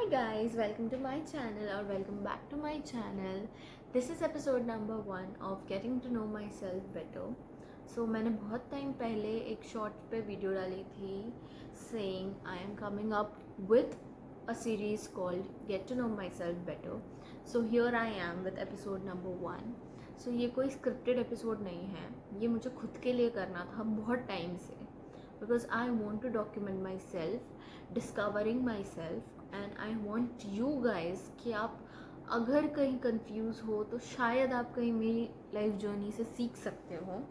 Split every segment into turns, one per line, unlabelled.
Hi guys, welcome to my channel or welcome back to my channel. This is episode number 1 of getting to know myself better. So मैंने बहुत time पहले एक short पे video डाली थी saying I am coming up with a series called Get to Know Myself Better. So here I am with episode number 1. So ये कोई scripted episode नहीं है, ये मुझे खुद के लिए करना था बहुत टाइम से because I want to document myself, discovering myself and I want you guys कि आप अगर कहीं कंफ्यूज हो तो शायद आप कहीं मेरी लाइफ जर्नी से सीख सकते हो.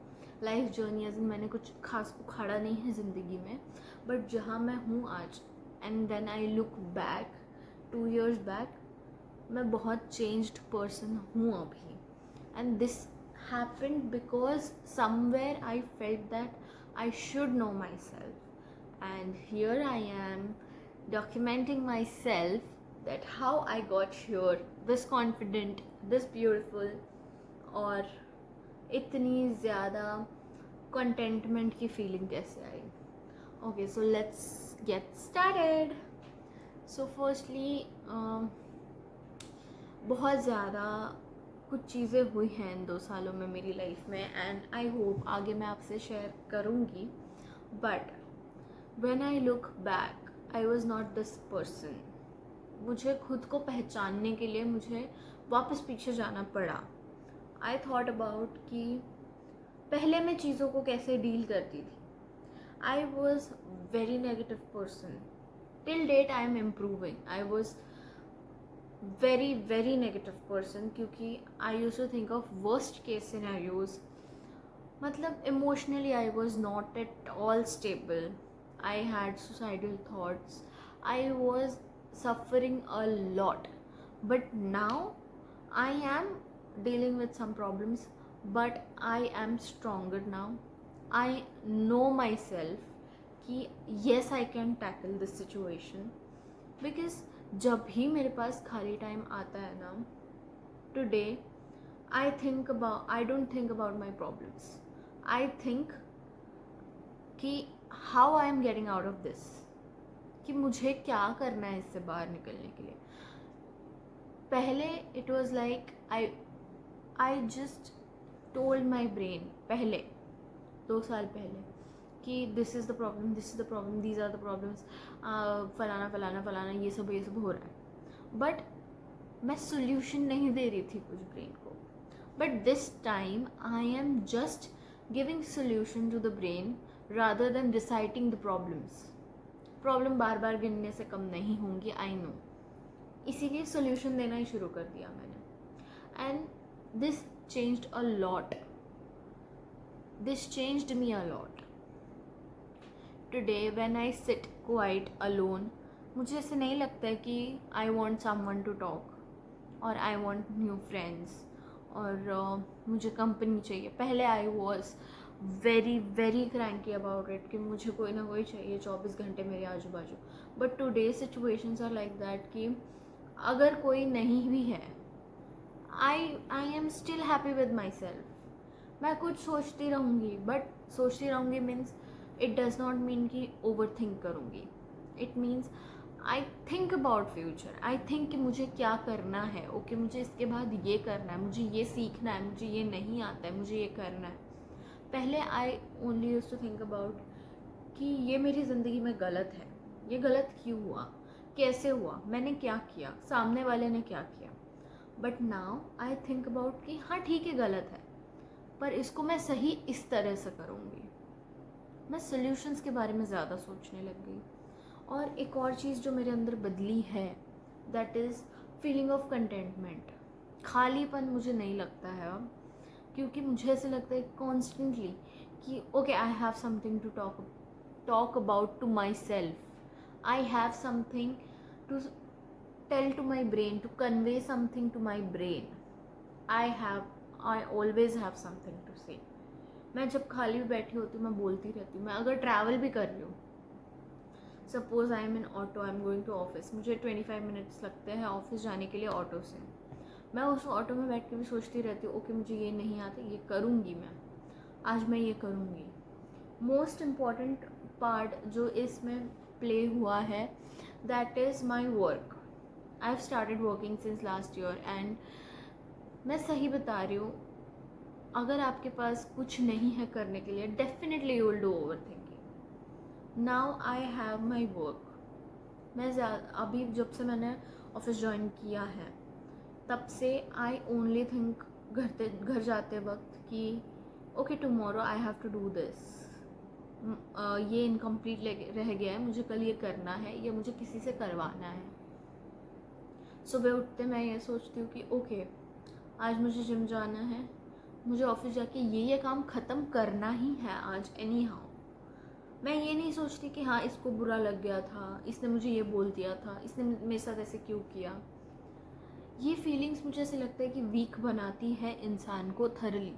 लाइफ जर्नी एज इन मैंने कुछ खास उखाड़ा नहीं है ज़िंदगी में, बट जहाँ मैं हूँ आज and when I look back 2 years back, मैं बहुत चेंज्ड पर्सन हूँ अभी. And this happened because somewhere I felt that I should know myself, and here I am documenting myself, that how I got here this confident, this beautiful और इतनी ज़्यादा contentment की feeling कैसे आई. Okay, so let's get started. So firstly बहुत ज़्यादा कुछ चीज़ें हुई हैं इन 2 सालों में मेरी लाइफ में एंड आई होप आगे मैं आपसे शेयर करूँगी. But when I look back I was not this person. मुझे खुद को पहचानने के लिए मुझे वापस पीछे जाना पड़ा. आई थॉट अबाउट कि पहले मैं चीज़ों को कैसे डील करती थी. I was very negative person. Till date I am improving. I was very negative person क्योंकि I used to think of worst case scenarios. मतलब emotionally I was not at all stable. I had suicidal thoughts. I was suffering a lot. But now I am dealing with some problems, but I am stronger now. I know myself कि yes I can tackle this situation because जब भी मेरे पास खाली time आता है ना, today I don't think about my problems. I think कि how I am getting out of this, कि मुझे क्या करना है इससे बाहर निकलने के लिए. पहले it was like I just told my brain, पहले 2 साल पहले, कि this is the problem, these are the problems, फलाना ये सब हो रहा है. बट मैं सोल्यूशन नहीं दे रही थी कुछ ब्रेन को. But this time I am just giving solution to the brain rather than reciting the problems. Problem बार बार गिनने से कम नहीं होंगी, आई नो. इसीलिए सोल्यूशन देना ही शुरू कर दिया मैंने. And this changed a lot. This changed me a lot. Today when I sit quite alone, मुझे ऐसे नहीं लगता है कि I want someone to talk और आई वॉन्ट न्यू फ्रेंड्स और मुझे कंपनी चाहिए. पहले आई was very cranky about it कि मुझे कोई ना कोई चाहिए 24 घंटे मेरे आजू बाजू. But today situations are like that कि अगर कोई नहीं भी है, I am still happy with my self. मैं कुछ सोचती रहूँगी, बट सोचती रहूँगी means it does not mean कि ओवर थिंक करूँगी. It means I think about future. I think कि मुझे क्या करना है. ओके, मुझे इसके बाद ये करना है, मुझे ये सीखना है, मुझे ये नहीं आता है, मुझे ये करना है. पहले I only used to think about कि ये मेरी ज़िंदगी में गलत है, ये गलत क्यों हुआ, कैसे हुआ, मैंने क्या किया, सामने वाले ने क्या किया. But now I think about कि हाँ ठीक है गलत है, पर इसको मैं सही इस तरह से करूँगी. मैं सॉल्यूशंस के बारे में ज़्यादा सोचने लग गई. और एक और चीज़ जो मेरे अंदर बदली है, that is feeling of contentment. खालीपन मुझे नहीं लगता है अब, क्योंकि मुझे ऐसे लगता है कॉन्स्टेंटली कि okay I have something to talk about to my self. I have something to tell to my brain, to convey something to my brain. I always have something to say. मैं जब खाली बैठी होती हूँ मैं बोलती रहती हूँ. मैं अगर ट्रैवल भी कर रही हूँ, suppose I am in auto, I am going to office, मुझे 25 मिनट्स लगते हैं ऑफिस जाने के लिए ऑटो से. मैं उस ऑटो में बैठ के भी सोचती रहती हूँ ओके मुझे ये नहीं आता, ये करूँगी मैं, आज मैं ये करूँगी. मोस्ट इम्पॉर्टेंट पार्ट जो इसमें प्ले हुआ है that is my work. I have started working since last year and मैं सही बता रही हूँ, अगर आपके पास कुछ नहीं है करने के लिए, definitely you will do over thinking. Now I have my work. मैं अभी जब से मैंने ऑफिस ज्वाइन किया है तब से आई ओनली थिंक घर जाते वक्त कि okay tomorrow I have to do this, ये इनकम्प्लीट रह गया है, मुझे कल ये करना है या मुझे किसी से करवाना है. सुबह उठते मैं ये सोचती हूँ कि ओके आज मुझे जिम जाना है, मुझे ऑफिस जाके ये काम ख़त्म करना ही है आज एनी हाउ. मैं ये नहीं सोचती कि हाँ इसको बुरा लग गया था, इसने मुझे ये बोल दिया था, इसने मेरे साथ ऐसे क्यों किया. ये फीलिंग्स मुझे ऐसे लगता है कि वीक बनाती है इंसान को थरली,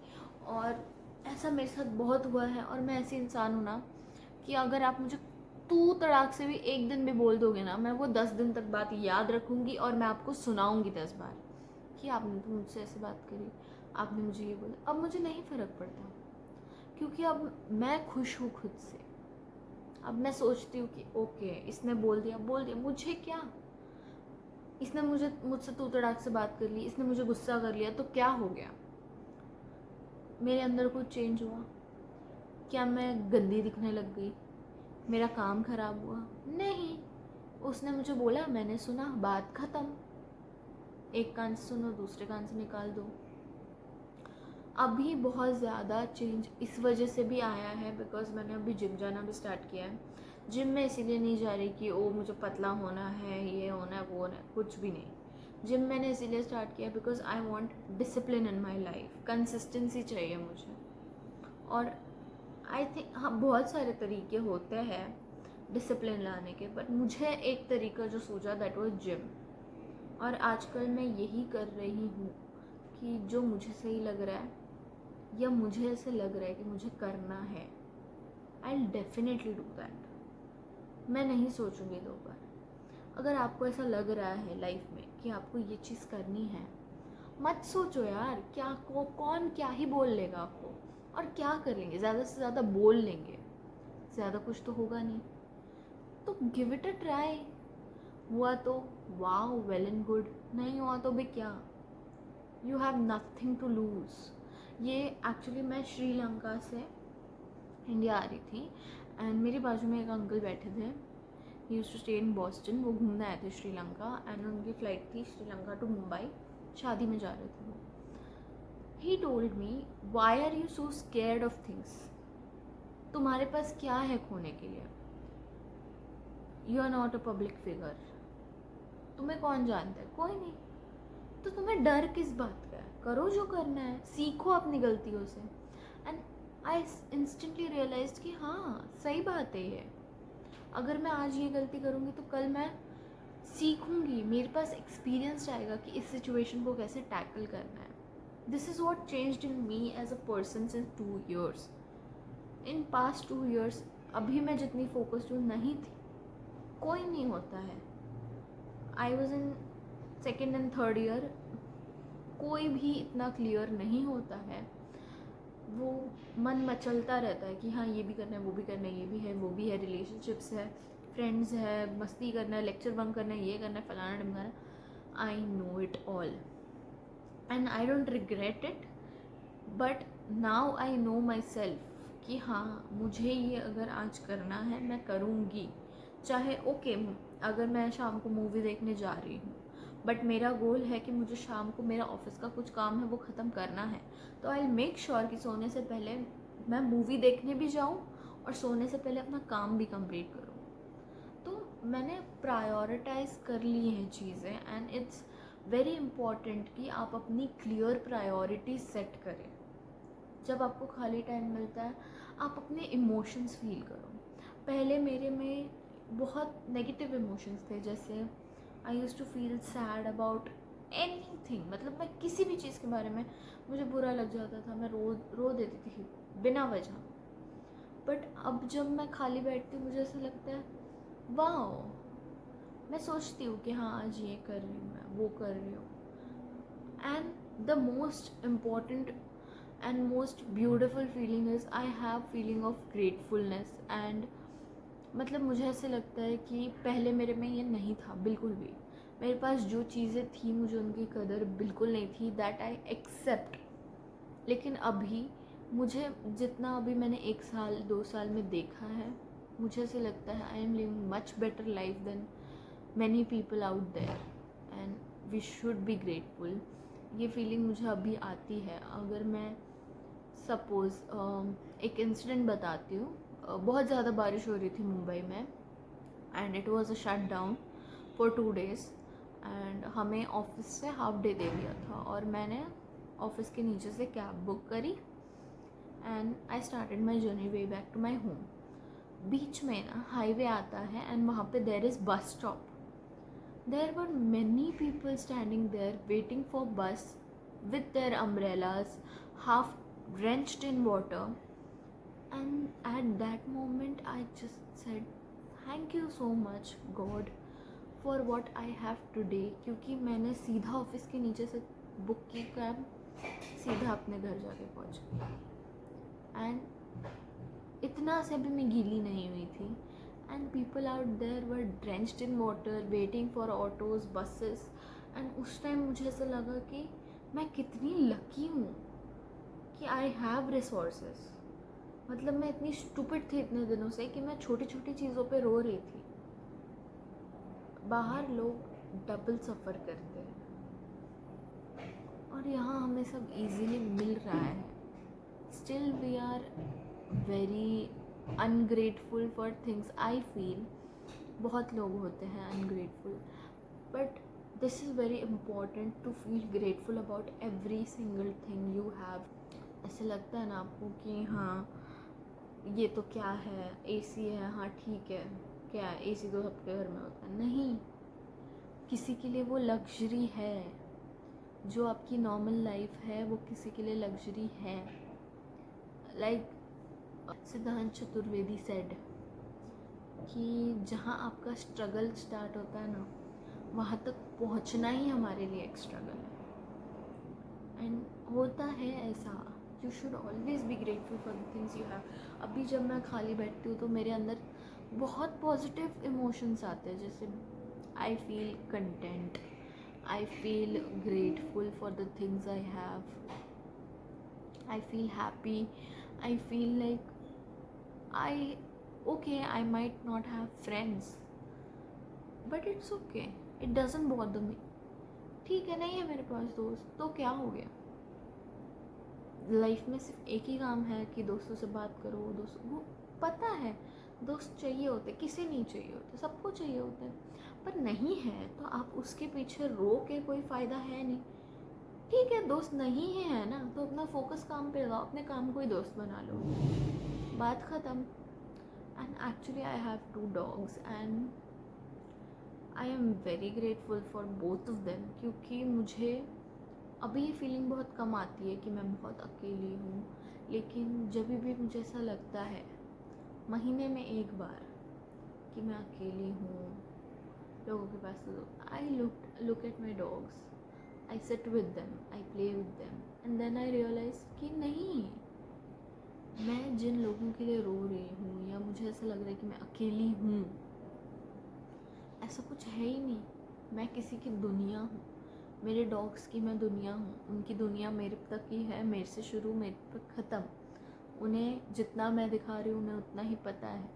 और ऐसा मेरे साथ बहुत हुआ है. और मैं ऐसी इंसान हूँ ना कि अगर आप मुझे तू तड़ाक से भी एक दिन भी बोल दोगे ना, मैं वो 10 दिन तक बात याद रखूँगी और मैं आपको सुनाऊँगी 10 बार कि आपने तो मुझसे ऐसे बात करी, आपने मुझे ये बोला. अब मुझे नहीं फ़र्क पड़ता क्योंकि अब मैं खुश हूँ खुद से. अब मैं सोचती हूँ कि ओके इसने बोल दिया, मुझे क्या, इसने मुझसे तू तड़ाक से बात कर ली, इसने मुझे गुस्सा कर लिया तो क्या हो गया. मेरे अंदर कुछ चेंज हुआ क्या? मैं गंदी दिखने लग गई? मेरा काम ख़राब हुआ? नहीं. उसने मुझे बोला, मैंने सुना, बात ख़त्म. एक कान से सुनो, दूसरे कान से निकाल दो. अभी बहुत ज़्यादा चेंज इस वजह से भी आया है बिकॉज मैंने अभी जिम जाना भी स्टार्ट किया है. जिम में इसीलिए नहीं जा रही कि ओ मुझे पतला होना है, ये होना है, वो होना है, कुछ भी नहीं. जिम मैंने इसीलिए स्टार्ट किया because I want discipline in my life, consistency चाहिए मुझे. और आई थिंक हाँ बहुत सारे तरीके होते हैं डिसिप्लिन लाने के, बट मुझे एक तरीका जो सूझा दैट वाज जिम. और आजकल मैं यही कर रही हूँ कि जो मुझे सही लग रहा है या मुझे ऐसे लग रहा है कि मुझे करना है, I will definitely do that. मैं नहीं सोचूंगी 2 बार. अगर आपको ऐसा लग रहा है लाइफ में कि आपको ये चीज़ करनी है, मत सोचो यार क्या कौन क्या ही बोल लेगा आपको, और क्या कर लेंगे, ज़्यादा से ज़्यादा बोल लेंगे, ज़्यादा कुछ तो होगा नहीं. तो गिव इट अ ट्राई. हुआ तो वाओ वेल एंड गुड, नहीं हुआ तो भी क्या, you have nothing to lose. ये एक्चुअली मैं श्रीलंका से इंडिया आ रही थी एंड मेरे बाजू में एक अंकल बैठे थे. He used to stay in Boston. वो घूमने आए थे श्रीलंका एंड उनकी फ़्लाइट थी श्रीलंका टू मुंबई. शादी में जा रहे थे वो. He told me, why are you so scared of things. तुम्हारे पास क्या है खोने के लिए? You are not a public figure. तुम्हें कौन जानता है? कोई नहीं. तो तुम्हें डर किस बात का है? करो जो करना है, सीखो अपनी गलतियों से. एंड आई इंस्टेंटली रियलाइज कि हाँ सही बात है ये. अगर मैं आज ये गलती करूँगी तो कल मैं सीखूँगी, मेरे पास एक्सपीरियंस आएगा कि इस सिचुएशन को कैसे टैकल करना है. This is what changed in me as a person since 2 years. In past 2 years अभी मैं जितनी फोकस्ड हूँ नहीं थी. कोई नहीं होता है. I was in 2nd and 3rd year. कोई भी इतना क्लियर नहीं होता है. वो मन मचलता रहता है कि हाँ ये भी करना है, वो भी करना है, ये भी है, वो भी है, रिलेशनशिप्स है, फ्रेंड्स है, मस्ती करना है, लेक्चर बंक करना है, ये करना है, फलाना ढमकाना. I know it all and I don't regret it. But now I know myself कि हाँ मुझे ये अगर आज करना है मैं करूँगी. चाहे ओके अगर मैं शाम को मूवी देखने जा रही हूँ, बट मेरा गोल है कि मुझे शाम को मेरा ऑफिस का कुछ काम है वो ख़त्म करना है, तो आई विल मेक श्योर कि सोने से पहले मैं मूवी देखने भी जाऊँ और सोने से पहले अपना काम भी कंप्लीट करूँ. तो मैंने प्रायोरिटाइज कर ली हैं चीज़ें एंड इट्स वेरी इम्पॉर्टेंट कि आप अपनी क्लियर प्रायोरिटी सेट करें. जब आपको खाली टाइम मिलता है आप अपने इमोशंस फील करो. पहले मेरे में बहुत नेगेटिव इमोशंस थे, जैसे I used to feel sad about anything. मतलब मैं किसी भी चीज़ के बारे में मुझे बुरा लग जाता था, मैं रो देती थी बिना वजह. बट अब जब मैं खाली बैठती हूँ मुझे ऐसा लगता है वाओ, मैं सोचती हूँ कि हाँ आज ये कर रही हूँ, मैं वो कर रही हूँ. And the most important and most beautiful feeling is I have feeling of gratefulness. and मतलब मुझे ऐसे लगता है कि पहले मेरे में ये नहीं था बिल्कुल भी. मेरे पास जो चीज़ें थी मुझे उनकी कदर बिल्कुल नहीं थी, दैट आई एक्सेप्ट। लेकिन अभी मुझे जितना अभी मैंने 1 साल 2 साल में देखा है, मुझे ऐसे लगता है I am living much better life than many people out there and we should be grateful. ये फीलिंग मुझे अभी आती है। अगर मैं सपोज़ एक इंसिडेंट बताती हूँ। बहुत ज़्यादा बारिश हो रही थी मुंबई में and it was a shutdown for 2 days and हमें ऑफिस से हाफ डे दे दिया था और मैंने ऑफिस के नीचे से कैब बुक करी and I started my journey way back to my home. बीच में ना हाईवे आता है एंड वहाँ पे there is bus stop. There were many people standing there waiting for bus with their umbrellas, half drenched in water. And at that moment, I just said, "Thank you so much, God, for what I have today." क्योंकि मैंने सीधा office के नीचे से book की cab, सीधा अपने घर जाके पहुँच गई एंड इतना से भी मैं गीली नहीं हुई थी। And people out there were drenched in water waiting for autos buses. And उस टाइम मुझे ऐसा लगा कि मैं कितनी लकी हूँ कि आई हैव रिसोर्सेस। मतलब मैं इतनी स्टूपिड थी इतने दिनों से कि मैं छोटी छोटी चीज़ों पे रो रही थी। बाहर लोग डबल सफ़र करते हैं और यहाँ हमें सब इजीली मिल रहा है। Still we are very ungrateful for things. I feel बहुत लोग होते हैं ungrateful, but this is very important to feel grateful about every single thing you have. ऐसे लगता है ना आपको कि हाँ ये तो क्या है, एसी है, हाँ ठीक है, क्या है एसी तो सबके घर में होता है। नहीं, किसी के लिए वो लग्जरी है। जो आपकी नॉर्मल लाइफ है वो किसी के लिए लग्जरी है। लाइक सिद्धांत चतुर्वेदी सेड कि जहाँ आपका स्ट्रगल स्टार्ट होता है ना, वहाँ तक पहुँचना ही हमारे लिए एक स्ट्रगल है। एंड होता है ऐसा। You should always be grateful for the things you have. अभी जब मैं खाली बैठती हूँ तो मेरे अंदर बहुत पॉजिटिव इमोशंस आते हैं, जैसे I feel content, I feel grateful for the things I have, I feel happy, I feel like I might not have friends, but it's okay. It doesn't bother me. ठीक है, नहीं है मेरे पास दोस्त तो क्या हो गया। लाइफ में सिर्फ एक ही काम है कि दोस्तों से बात करो। दोस्तों वो पता है दोस्त चाहिए होते, किसे नहीं चाहिए होते, सबको चाहिए होते हैं। पर नहीं है तो आप उसके पीछे रो के कोई फ़ायदा है नहीं। ठीक है, दोस्त नहीं है ना तो अपना फोकस काम पे लगाओ, अपने काम को ही दोस्त बना लो, बात ख़त्म। And actually I have 2 dogs and I am very grateful for both of them, क्योंकि मुझे अभी ये फीलिंग बहुत कम आती है कि मैं बहुत अकेली हूँ। लेकिन जब भी मुझे ऐसा लगता है महीने में एक बार कि मैं अकेली हूँ लोगों के पास, I look at my dogs, I sit with them, I play with them and then I realise कि नहीं, मैं जिन लोगों के लिए रो रही हूँ या मुझे ऐसा लग रहा है कि मैं अकेली हूँ, ऐसा कुछ है ही नहीं। मैं किसी की दुनिया हूँ, मेरे डॉग्स की मैं दुनिया हूँ। उनकी दुनिया मेरे तक ही है, मेरे से शुरू मेरे तक ख़त्म। उन्हें जितना मैं दिखा रही हूँ उन्हें उतना ही पता है।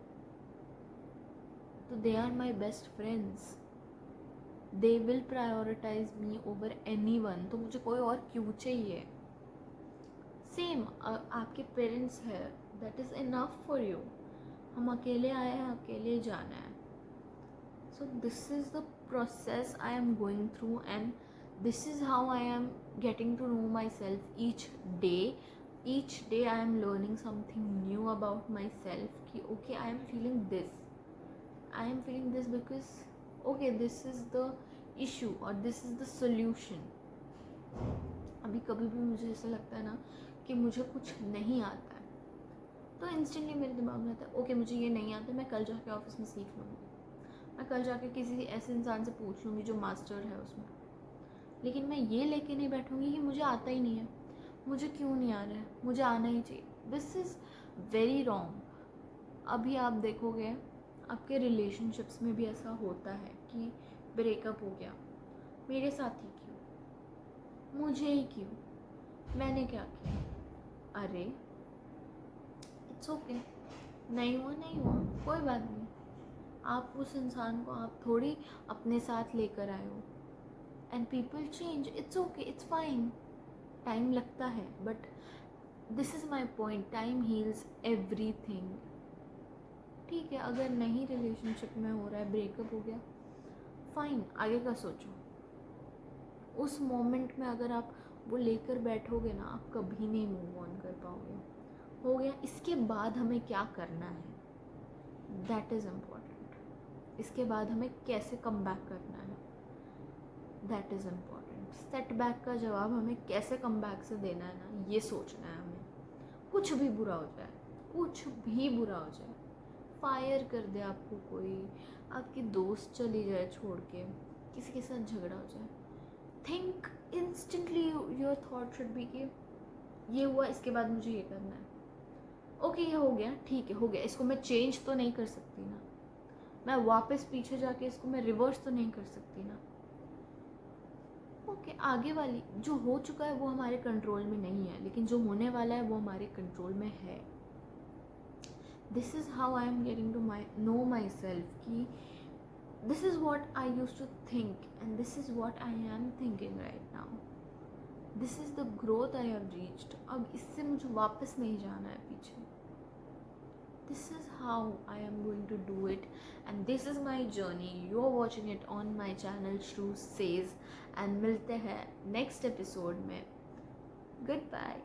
तो they are my best friends, they will prioritise me over anyone. तो मुझे कोई और क्यों चाहिए। सेम आपके पेरेंट्स है, that is enough for you. हम अकेले आए हैं, अकेले जाना है। So this is the process I am going through and this is how I am getting to know myself each day. Each day I am learning something new about myself कि okay I am feeling this. I am feeling this because okay this is the issue or this is the solution. अभी कभी भी मुझे ऐसा लगता है ना कि मुझे कुछ नहीं आता है तो इंस्टेंटली मेरे दिमाग में आता है ओके मुझे ये नहीं आता, मैं कल जाके ऑफिस में सीख लूँगी, मैं कल जाके किसी ऐसे इंसान से पूछ लूँगी जो मास्टर है उसमें। लेकिन मैं ये लेके नहीं बैठूँगी कि मुझे आता ही नहीं है, मुझे क्यों नहीं आ रहा है, मुझे आना ही चाहिए। This is very wrong. अभी आप देखोगे आपके रिलेशनशिप्स में भी ऐसा होता है कि ब्रेकअप हो गया, मेरे साथ ही क्यों, मुझे ही क्यों, मैंने क्या किया? अरे इट्स ओके, नहीं हुआ नहीं हुआ, कोई बात नहीं। आप उस इंसान को आप थोड़ी अपने साथ लेकर आए हो। And people change, it's okay, it's fine. Time लगता है, but this is my point, time heals everything. ठीक है, अगर नहीं रिलेशनशिप में हो रहा है, ब्रेकअप हो गया, फाइन, आगे का सोचो। उस मोमेंट में अगर आप वो लेकर बैठोगे ना, आप कभी नहीं मूव ऑन कर पाओगे। हो गया, इसके बाद हमें क्या करना है, दैट इज़ इम्पॉर्टेंट। इसके बाद हमें कैसे कम बैक करना है, दैट इज़ इम्पॉर्टेंट। सेटबैक का जवाब हमें कैसे कम बैक से देना है ना, ये सोचना है हमें। कुछ भी बुरा हो जाए, कुछ भी बुरा हो जाए, फायर कर दे आपको कोई, आपकी दोस्त चली जाए छोड़ के, किसी के साथ झगड़ा हो जाए, think instantly, your thought should be कि ये हुआ, इसके बाद मुझे ये करना है। ओके, ये हो गया, ठीक है, हो गया, इसको मैं चेंज तो नहीं कर सकती ना, मैं वापस पीछे जाके इसको मैं रिवर्स तो नहीं कर सकती ना। ओके, आगे वाली जो हो चुका है वो हमारे कंट्रोल में नहीं है, लेकिन जो होने वाला है वो हमारे कंट्रोल में है। This is how I am getting to know myself कि this is what I use to think and this is what I am thinking right now. This is the growth I have reached. अब इससे मुझे वापस नहीं जाना है पीछे। This is how I am going to do it, and this is my journey. You are watching it on my channel Shru Says, and मिलते हैं next episode में. Goodbye.